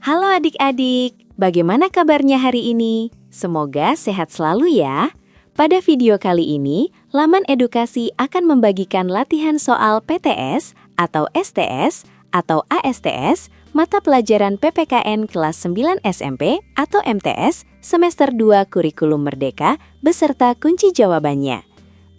Halo adik-adik, bagaimana kabarnya hari ini? Semoga sehat selalu ya. Pada video kali ini, Laman Edukasi akan membagikan latihan soal PTS atau STS atau ASTS, mata pelajaran PPKN kelas 9 SMP atau MTS semester 2 Kurikulum Merdeka beserta kunci jawabannya.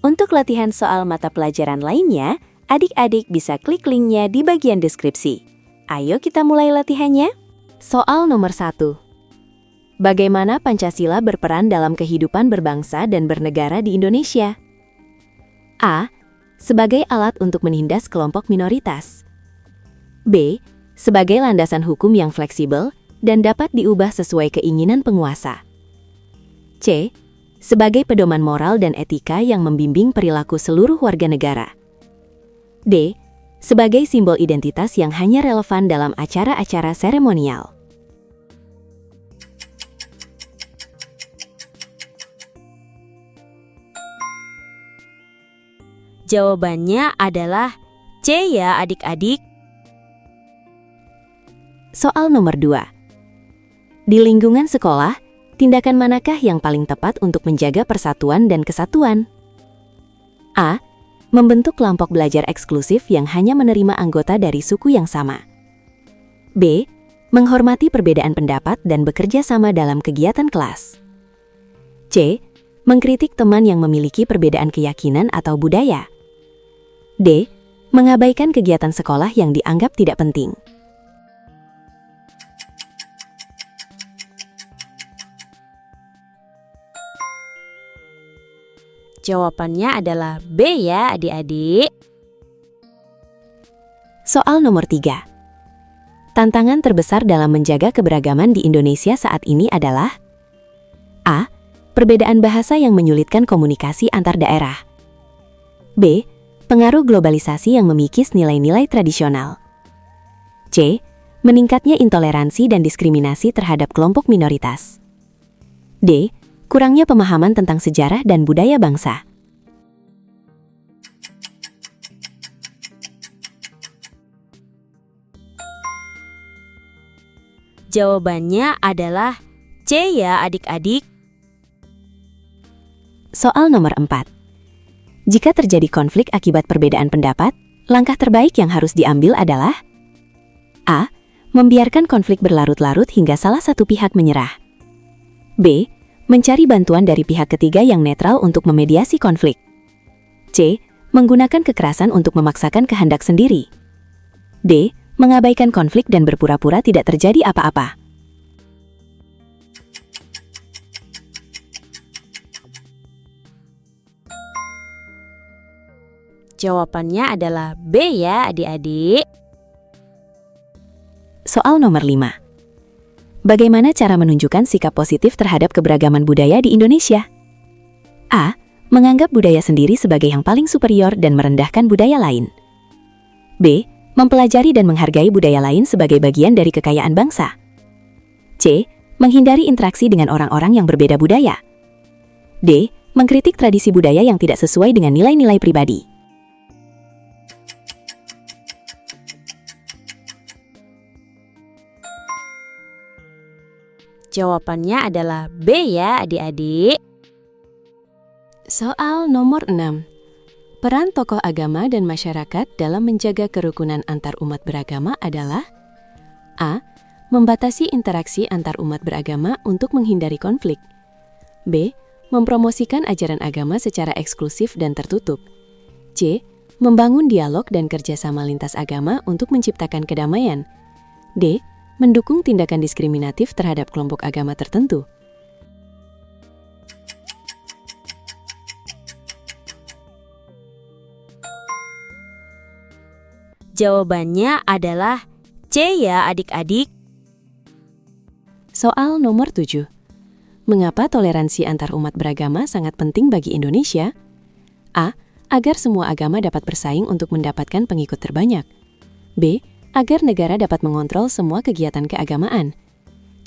Untuk latihan soal mata pelajaran lainnya, adik-adik bisa klik linknya di bagian deskripsi. Ayo kita mulai latihannya. Soal nomor 1. Bagaimana Pancasila berperan dalam kehidupan berbangsa dan bernegara di Indonesia? A. Sebagai alat untuk menindas kelompok minoritas. B. Sebagai landasan hukum yang fleksibel dan dapat diubah sesuai keinginan penguasa. C. Sebagai pedoman moral dan etika yang membimbing perilaku seluruh warga negara. D. Sebagai simbol identitas yang hanya relevan dalam acara-acara seremonial. Jawabannya adalah C ya adik-adik. Soal nomor 2. Di lingkungan sekolah, tindakan manakah yang paling tepat untuk menjaga persatuan dan kesatuan? A. Membentuk kelompok belajar eksklusif yang hanya menerima anggota dari suku yang sama. B. Menghormati perbedaan pendapat dan bekerja sama dalam kegiatan kelas. C. Mengkritik teman yang memiliki perbedaan keyakinan atau budaya. D. Mengabaikan kegiatan sekolah yang dianggap tidak penting. Jawabannya adalah B ya adik-adik. Soal nomor 3. Tantangan terbesar dalam menjaga keberagaman di Indonesia saat ini adalah A. Perbedaan bahasa yang menyulitkan komunikasi antar daerah. B. Pengaruh globalisasi yang memikis nilai-nilai tradisional. C. Meningkatnya intoleransi dan diskriminasi terhadap kelompok minoritas. D. Kurangnya pemahaman tentang sejarah dan budaya bangsa. Jawabannya adalah C ya adik-adik. Soal nomor 4. Jika terjadi konflik akibat perbedaan pendapat, langkah terbaik yang harus diambil adalah A. Membiarkan konflik berlarut-larut hingga salah satu pihak menyerah. B. Mencari bantuan dari pihak ketiga yang netral untuk memediasi konflik. C. Menggunakan kekerasan untuk memaksakan kehendak sendiri. D. Mengabaikan konflik dan berpura-pura tidak terjadi apa-apa. Jawabannya adalah B ya adik-adik. Soal nomor 5. Bagaimana cara menunjukkan sikap positif terhadap keberagaman budaya di Indonesia? A. Menganggap budaya sendiri sebagai yang paling superior dan merendahkan budaya lain. B. Mempelajari dan menghargai budaya lain sebagai bagian dari kekayaan bangsa. C. Menghindari interaksi dengan orang-orang yang berbeda budaya. D. Mengkritik tradisi budaya yang tidak sesuai dengan nilai-nilai pribadi. Jawabannya adalah B ya adik-adik. Soal nomor 6. Peran tokoh agama dan masyarakat dalam menjaga kerukunan antar umat beragama adalah A. Membatasi interaksi antar umat beragama untuk menghindari konflik. B. Mempromosikan ajaran agama secara eksklusif dan tertutup. C. Membangun dialog dan kerjasama lintas agama untuk menciptakan kedamaian. D. Mendukung tindakan diskriminatif terhadap kelompok agama tertentu. Jawabannya adalah C ya adik-adik. Soal nomor 7. Mengapa toleransi antar umat beragama sangat penting bagi Indonesia? A. Agar semua agama dapat bersaing untuk mendapatkan pengikut terbanyak. B. Agar negara dapat mengontrol semua kegiatan keagamaan.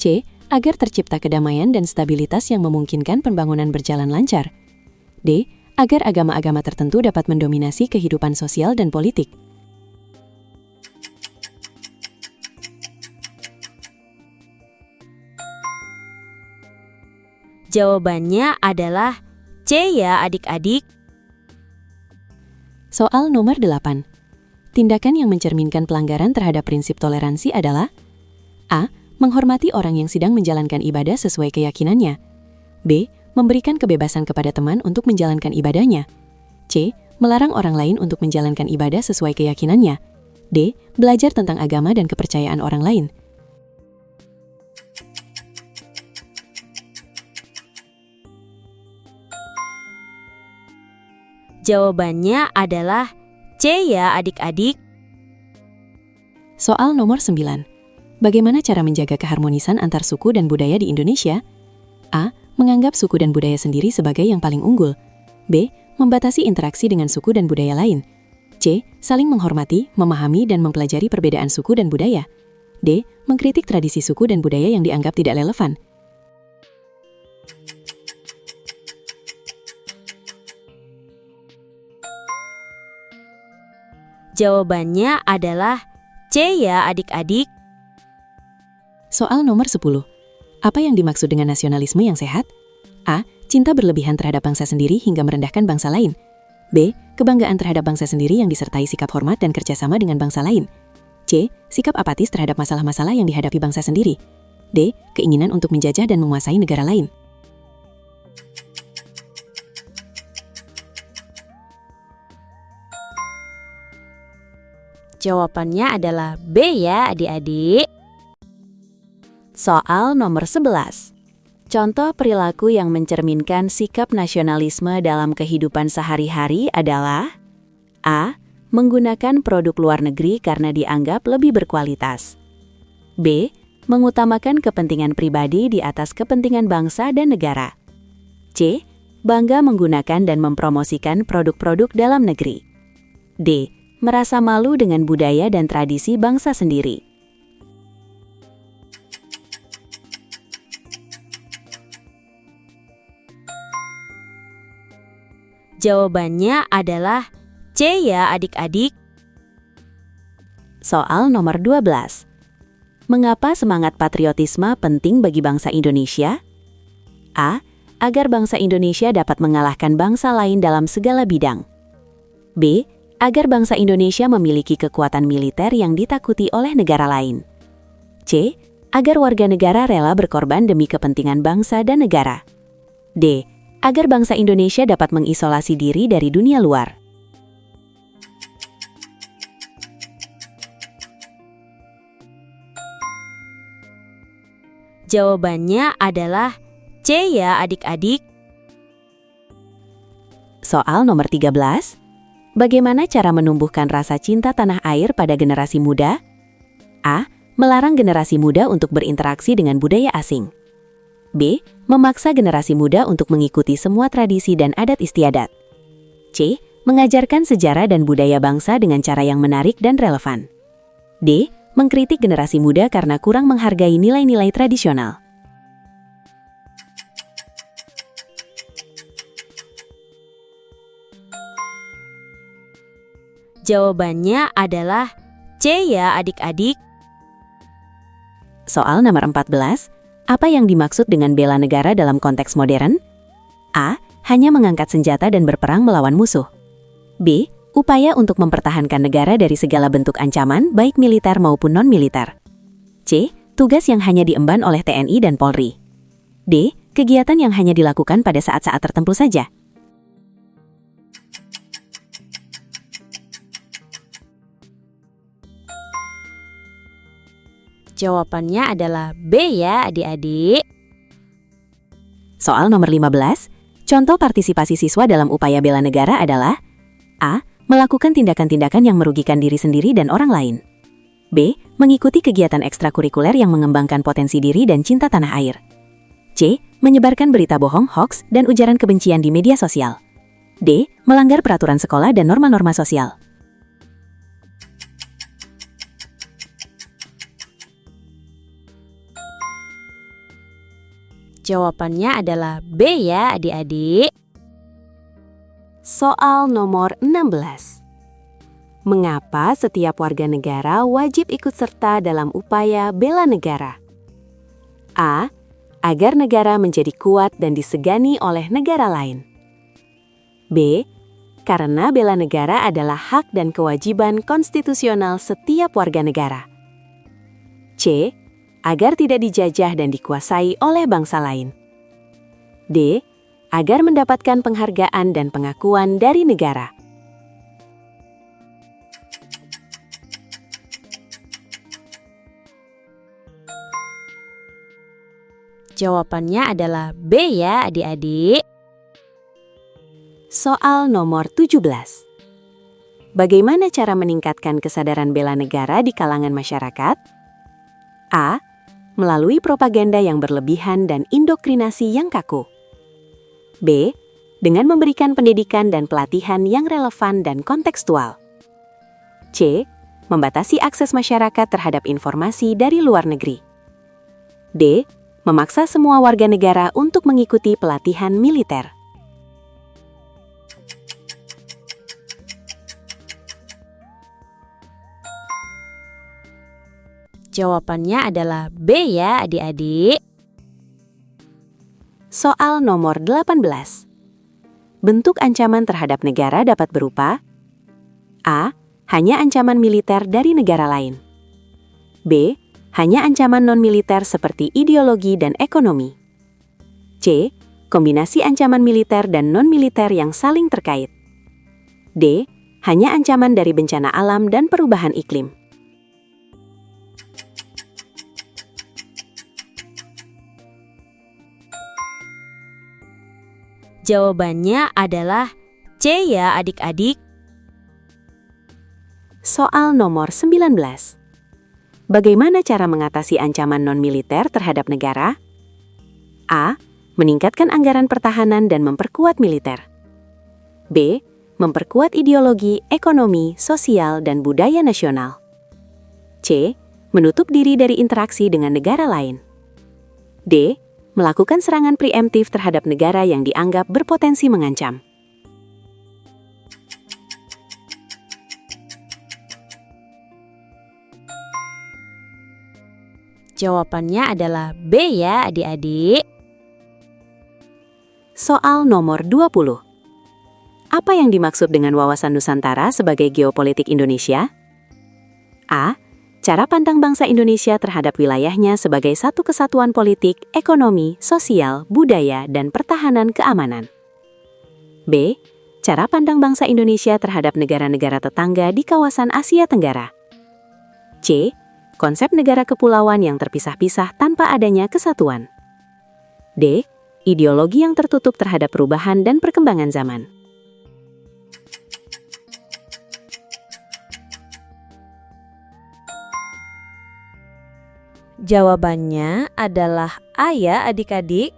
C. Agar tercipta kedamaian dan stabilitas yang memungkinkan pembangunan berjalan lancar. D. Agar agama-agama tertentu dapat mendominasi kehidupan sosial dan politik. Jawabannya adalah C ya adik-adik. Soal nomor 8. Tindakan yang mencerminkan pelanggaran terhadap prinsip toleransi adalah A. Menghormati orang yang sedang menjalankan ibadah sesuai keyakinannya. B. Memberikan kebebasan kepada teman untuk menjalankan ibadahnya. C. Melarang orang lain untuk menjalankan ibadah sesuai keyakinannya. D. Belajar tentang agama dan kepercayaan orang lain. Jawabannya adalah C ya adik-adik. Soal nomor 9. Bagaimana cara menjaga keharmonisan antar suku dan budaya di Indonesia? A. Menganggap suku dan budaya sendiri sebagai yang paling unggul. B. Membatasi interaksi dengan suku dan budaya lain. C. Saling menghormati, memahami, dan mempelajari perbedaan suku dan budaya. D. Mengkritik tradisi suku dan budaya yang dianggap tidak relevan. Jawabannya adalah C ya adik-adik. Soal nomor 10. Apa yang dimaksud dengan nasionalisme yang sehat? A. Cinta berlebihan terhadap bangsa sendiri hingga merendahkan bangsa lain. B. Kebanggaan terhadap bangsa sendiri yang disertai sikap hormat dan kerjasama dengan bangsa lain. C. Sikap apatis terhadap masalah-masalah yang dihadapi bangsa sendiri. D. Keinginan untuk menjajah dan menguasai negara lain. Jawabannya adalah B ya adik-adik. Soal nomor 11. Contoh perilaku yang mencerminkan sikap nasionalisme dalam kehidupan sehari-hari adalah A. Menggunakan produk luar negeri karena dianggap lebih berkualitas. B. Mengutamakan kepentingan pribadi di atas kepentingan bangsa dan negara. C. Bangga menggunakan dan mempromosikan produk-produk dalam negeri. D. Merasa malu dengan budaya dan tradisi bangsa sendiri. Jawabannya adalah C ya adik-adik. Soal nomor 12. Mengapa semangat patriotisme penting bagi bangsa Indonesia? A. Agar bangsa Indonesia dapat mengalahkan bangsa lain dalam segala bidang. B. Agar bangsa Indonesia memiliki kekuatan militer yang ditakuti oleh negara lain. C. Agar warga negara rela berkorban demi kepentingan bangsa dan negara. D. Agar bangsa Indonesia dapat mengisolasi diri dari dunia luar. Jawabannya adalah C ya adik-adik. Soal nomor 13. Bagaimana cara menumbuhkan rasa cinta tanah air pada generasi muda? A. Melarang generasi muda untuk berinteraksi dengan budaya asing. B. Memaksa generasi muda untuk mengikuti semua tradisi dan adat istiadat. C. Mengajarkan sejarah dan budaya bangsa dengan cara yang menarik dan relevan. D. Mengkritik generasi muda karena kurang menghargai nilai-nilai tradisional. Jawabannya adalah C ya adik-adik. Soal nomor 14. Apa yang dimaksud dengan bela negara dalam konteks modern? A. Hanya mengangkat senjata dan berperang melawan musuh. B. Upaya untuk mempertahankan negara dari segala bentuk ancaman, baik militer maupun non-militer. C. Tugas yang hanya diemban oleh TNI dan Polri. D. Kegiatan yang hanya dilakukan pada saat-saat tertentu saja. Jawabannya adalah B ya adik-adik. Soal nomor 15. Contoh partisipasi siswa dalam upaya bela negara adalah A. Melakukan tindakan-tindakan yang merugikan diri sendiri dan orang lain. B. Mengikuti kegiatan ekstrakurikuler yang mengembangkan potensi diri dan cinta tanah air. C. Menyebarkan berita bohong, hoaks, dan ujaran kebencian di media sosial. D. Melanggar peraturan sekolah dan norma-norma sosial. Jawabannya adalah B ya adik-adik. Soal nomor 16. Mengapa setiap warga negara wajib ikut serta dalam upaya bela negara? A. agar negara menjadi kuat dan disegani oleh negara lain. B. Karena bela negara adalah hak dan kewajiban konstitusional setiap warga negara. C. Agar tidak dijajah dan dikuasai oleh bangsa lain. D. Agar mendapatkan penghargaan dan pengakuan dari negara. Jawabannya adalah B ya adik-adik. Soal nomor 17. Bagaimana cara meningkatkan kesadaran bela negara di kalangan masyarakat? A. Melalui propaganda yang berlebihan dan indoktrinasi yang kaku. B. Dengan memberikan pendidikan dan pelatihan yang relevan dan kontekstual. C. Membatasi akses masyarakat terhadap informasi dari luar negeri. D. Memaksa semua warga negara untuk mengikuti pelatihan militer. Jawabannya adalah B ya adik-adik. Soal nomor 18. Bentuk ancaman terhadap negara dapat berupa A. Hanya ancaman militer dari negara lain. B. Hanya ancaman non-militer seperti ideologi dan ekonomi. C. Kombinasi ancaman militer dan non-militer yang saling terkait. D. Hanya ancaman dari bencana alam dan perubahan iklim. Jawabannya adalah C ya adik-adik. Soal nomor 19. Bagaimana cara mengatasi ancaman non-militer terhadap negara? A. Meningkatkan anggaran pertahanan dan memperkuat militer. B. Memperkuat ideologi, ekonomi, sosial, dan budaya nasional. C. Menutup diri dari interaksi dengan negara lain. D. Melakukan serangan preemptif terhadap negara yang dianggap berpotensi mengancam. Jawabannya adalah B ya adik-adik. Soal nomor 20. Apa yang dimaksud dengan wawasan Nusantara sebagai geopolitik Indonesia? A. Cara pandang bangsa Indonesia terhadap wilayahnya sebagai satu kesatuan politik, ekonomi, sosial, budaya, dan pertahanan keamanan. B. Cara pandang bangsa Indonesia terhadap negara-negara tetangga di kawasan Asia Tenggara. C. Konsep negara kepulauan yang terpisah-pisah tanpa adanya kesatuan. D. Ideologi yang tertutup terhadap perubahan dan perkembangan zaman. Jawabannya adalah A ya adik-adik.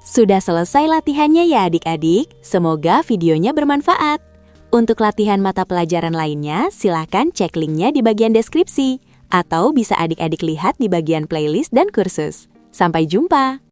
Sudah selesai latihannya ya adik-adik, semoga videonya bermanfaat. Untuk latihan mata pelajaran lainnya, silakan cek linknya di bagian deskripsi, atau bisa adik-adik lihat di bagian playlist dan kursus. Sampai jumpa!